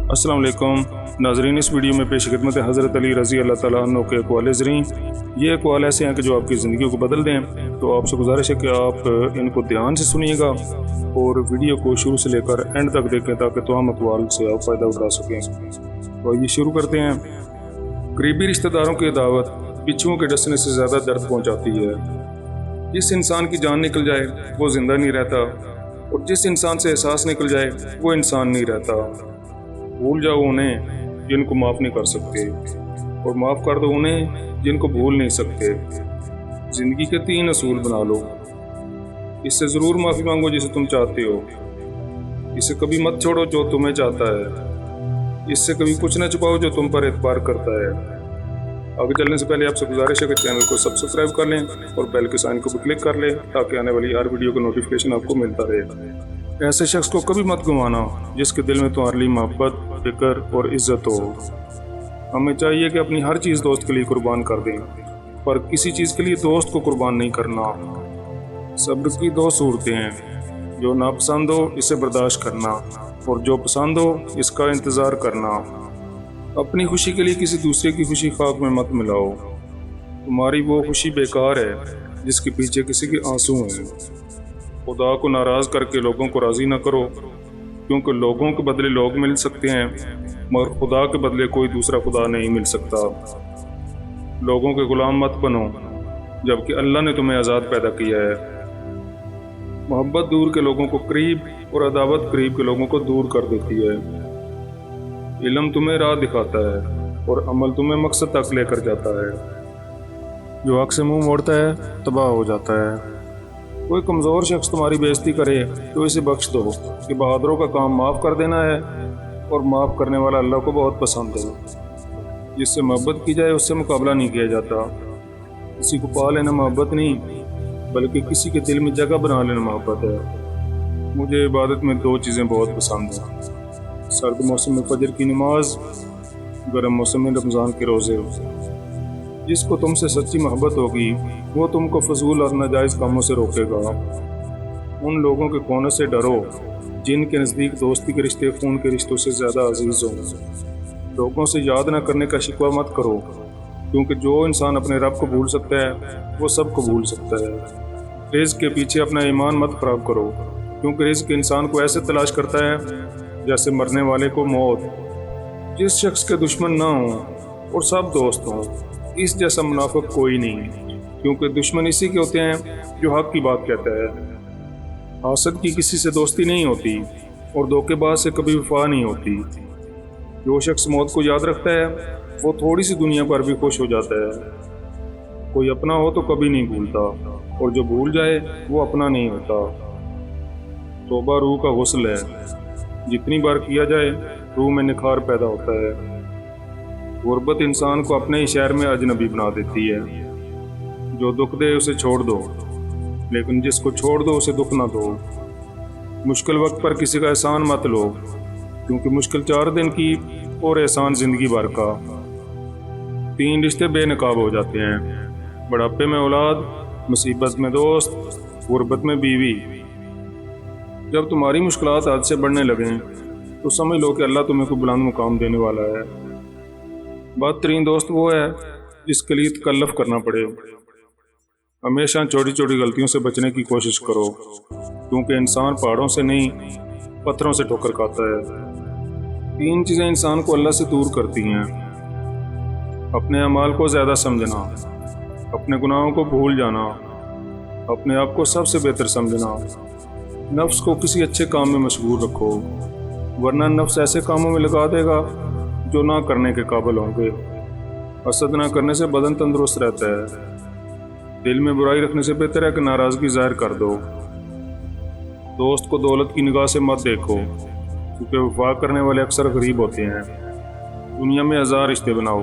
السلام علیکم ناظرین، اس ویڈیو میں پیش خدمت حضرت علی رضی اللہ تعالیٰ عنہ کے اقوال زریں۔ یہ اقوال ایسے ہیں کہ جو آپ کی زندگی کو بدل دیں، تو آپ سے گزارش ہے کہ آپ ان کو دھیان سے سنیے گا اور ویڈیو کو شروع سے لے کر اینڈ تک دیکھیں تاکہ تمام اقوال سے آپ فائدہ اٹھا سکیں۔ تو آئیے شروع کرتے ہیں۔ قریبی رشتہ داروں کی دعوت بچھوؤں کے ڈسنے سے زیادہ درد پہنچاتی ہے۔ جس انسان کی جان نکل جائے وہ زندہ نہیں رہتا، اور جس انسان سے احساس نکل جائے وہ انسان نہیں رہتا۔ بھول جاؤ انہیں جن کو معاف نہیں کر سکتے، اور معاف کر دو انہیں جن کو بھول نہیں سکتے۔ زندگی کے 3 اصول بنا لو۔ اس سے ضرور معافی مانگو جسے تم چاہتے ہو، اسے کبھی مت چھوڑو جو تمہیں چاہتا ہے، اس سے کبھی کچھ نہ چھپاؤ جو تم پر اعتبار کرتا ہے۔ آگے چلنے سے پہلے آپ سے گزارش ہے کہ چینل کو سبسکرائب کر لیں اور بیل کے سائن کو بھی کلک کر لیں تاکہ آنے والی ہر ویڈیو کا نوٹیفیکیشن آپ کو ملتا رہے۔ ایسے شخص کو کبھی مت گنوانا جس کے دل میں تمہارے لیے محبت، فکر اور عزت ہو۔ ہمیں چاہیے کہ اپنی ہر چیز دوست کے لیے قربان کر دیں، پر کسی چیز کے لیے دوست کو قربان نہیں کرنا۔ صبر کی 2 صورتیں ہیں، جو ناپسند ہو اسے برداشت کرنا، اور جو پسند ہو اس کا انتظار کرنا۔ اپنی خوشی کے لیے کسی دوسرے کی خوشی خاک میں مت ملاؤ۔ تمہاری وہ خوشی بیکار ہے جس کے پیچھے کسی کے آنسو ہیں۔ خدا کو ناراض کر کے لوگوں کو راضی نہ کرو، کیونکہ لوگوں کے بدلے لوگ مل سکتے ہیں مگر خدا کے بدلے کوئی دوسرا خدا نہیں مل سکتا۔ لوگوں کے غلام مت بنو جبکہ اللہ نے تمہیں آزاد پیدا کیا ہے۔ محبت دور کے لوگوں کو قریب اور عداوت قریب کے لوگوں کو دور کر دیتی ہے۔ علم تمہیں راہ دکھاتا ہے اور عمل تمہیں مقصد تک لے کر جاتا ہے۔ جو حق سے منہ موڑتا ہے تباہ ہو جاتا ہے۔ کوئی کمزور شخص تمہاری بےعزتی کرے تو اسے بخش دو، کہ بہادروں کا کام معاف کر دینا ہے، اور معاف کرنے والا اللہ کو بہت پسند ہے۔ جس سے محبت کی جائے اس سے مقابلہ نہیں کیا جاتا۔ کسی کو پا لینا محبت نہیں، بلکہ کسی کے دل میں جگہ بنا لینا محبت ہے۔ مجھے عبادت میں 2 چیزیں بہت پسند ہیں: سرد موسم میں فجر کی نماز، گرم موسم میں رمضان کے روزے۔ جس کو تم سے سچی محبت ہوگی وہ تم کو فضول اور ناجائز کاموں سے روکے گا۔ ان لوگوں کے کونے سے ڈرو جن کے نزدیک دوستی کے رشتے خون کے رشتوں سے زیادہ عزیز ہوں۔ لوگوں سے یاد نہ کرنے کا شکوہ مت کرو، کیونکہ جو انسان اپنے رب کو بھول سکتا ہے وہ سب کو بھول سکتا ہے۔ رزق کے پیچھے اپنا ایمان مت خراب کرو، کیونکہ رزق انسان کو ایسے تلاش کرتا ہے جیسے مرنے والے کو موت۔ جس شخص کے دشمن نہ ہوں اور سب دوست ہوں، اس جیسا منافق کوئی نہیں، کیونکہ دشمن اسی کے ہوتے ہیں جو حق کی بات کہتا ہے۔ حاسد کی کسی سے دوستی نہیں ہوتی، اور دھوکے باز سے کبھی وفا نہیں ہوتی۔ جو شخص موت کو یاد رکھتا ہے وہ تھوڑی سی دنیا پر بھی خوش ہو جاتا ہے۔ کوئی اپنا ہو تو کبھی نہیں بھولتا، اور جو بھول جائے وہ اپنا نہیں ہوتا۔ توبہ روح کا غسل ہے، جتنی بار کیا جائے روح میں نکھار پیدا ہوتا ہے۔ غربت انسان کو اپنے ہی شہر میں اجنبی بنا دیتی ہے۔ جو دکھ دے اسے چھوڑ دو، لیکن جس کو چھوڑ دو اسے دکھ نہ دو۔ مشکل وقت پر کسی کا احسان مت لو، کیونکہ مشکل 4 دن کی اور احسان زندگی بھر کا۔ 3 رشتے بے نقاب ہو جاتے ہیں: بڑھاپے میں اولاد، مصیبت میں دوست، غربت میں بیوی۔ جب تمہاری مشکلات حد سے بڑھنے لگیں تو سمجھ لو کہ اللہ تمہیں کو بلند مقام دینے والا ہے۔ بدترین دوست وہ ہے جس کے لیے تکلف کرنا پڑے۔ ہمیشہ چھوٹی چھوٹی غلطیوں سے بچنے کی کوشش کرو، کیونکہ انسان پہاڑوں سے نہیں پتھروں سے ٹھوکر کھاتا ہے۔ 3 چیزیں انسان کو اللہ سے دور کرتی ہیں: اپنے اعمال کو زیادہ سمجھنا، اپنے گناہوں کو بھول جانا، اپنے آپ کو سب سے بہتر سمجھنا۔ نفس کو کسی اچھے کام میں مشغول رکھو، ورنہ نفس ایسے کاموں میں لگا دے گا جو نہ کرنے کے قابل ہوں گے۔ حسد نہ کرنے سے بدن تندرست رہتا ہے۔ دل میں برائی رکھنے سے بہتر ہے کہ ناراضگی ظاہر کر دو۔ دوست کو دولت کی نگاہ سے مت دیکھو، کیونکہ وفا کرنے والے اکثر غریب ہوتے ہیں۔ دنیا میں 1000 رشتے بناؤ،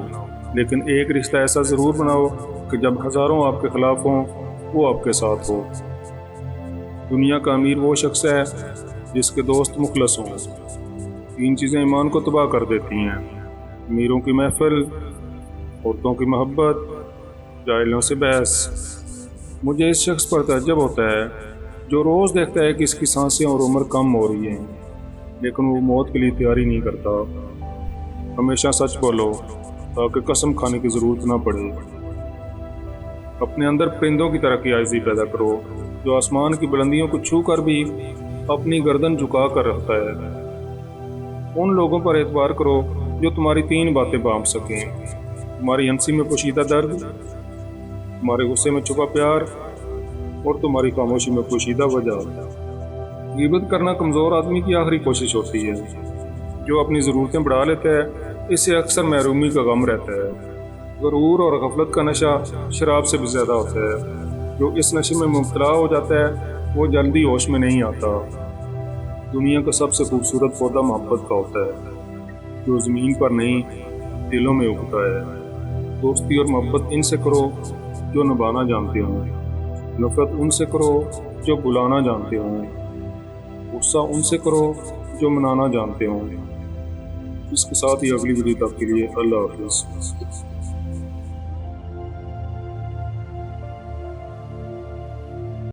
لیکن ایک رشتہ ایسا ضرور بناؤ کہ جب ہزاروں آپ کے خلاف ہوں وہ آپ کے ساتھ ہو۔ دنیا کا امیر وہ شخص ہے جس کے دوست مخلص ہوں۔ 3 چیزیں ایمان کو تباہ کر دیتی ہیں: امیروں کی محفل، عورتوں کی محبت، جاہلوں سے بحث۔ مجھے اس شخص پر تعجب ہوتا ہے جو روز دیکھتا ہے کہ اس کی سانسیں اور عمر کم ہو رہی ہیں، لیکن وہ موت کے لیے تیاری نہیں کرتا۔ ہمیشہ سچ بولو تاکہ قسم کھانے کی ضرورت نہ پڑے۔ اپنے اندر پرندوں کی طرح کی عاجزی پیدا کرو جو آسمان کی بلندیوں کو چھو کر بھی اپنی گردن جھکا کر رکھتا ہے۔ ان لوگوں پر اعتبار کرو جو تمہاری 3 باتیں بانپ سکیں: تمہاری ہنسی میں پوشیدہ درد، تمہارے غصے میں چھپا پیار، اور تمہاری خاموشی میں پوشیدہ وجہ۔ غیبت کرنا کمزور آدمی کی آخری کوشش ہوتی ہے۔ جو اپنی ضرورتیں بڑھا لیتا ہے اس سے اکثر محرومی کا غم رہتا ہے۔ غرور اور غفلت کا نشہ شراب سے بھی زیادہ ہوتا ہے۔ جو اس نشے میں مبتلا ہو جاتا ہے وہ جلدی ہوش میں نہیں آتا۔ دنیا کا سب سے خوبصورت پودا محبت کا ہوتا ہے جو زمین پر نہیں دلوں میں اگتا ہے۔ دوستی اور محبت ان سے کرو جو نبھانا جانتے ہوں، نفرت ان سے کرو جو بلانا جانتے ہوں، غصہ ان سے کرو جو منانا جانتے ہوں۔ اس کے ساتھ ہی اگلی ویڈیو تک کے لیے اللہ حافظ۔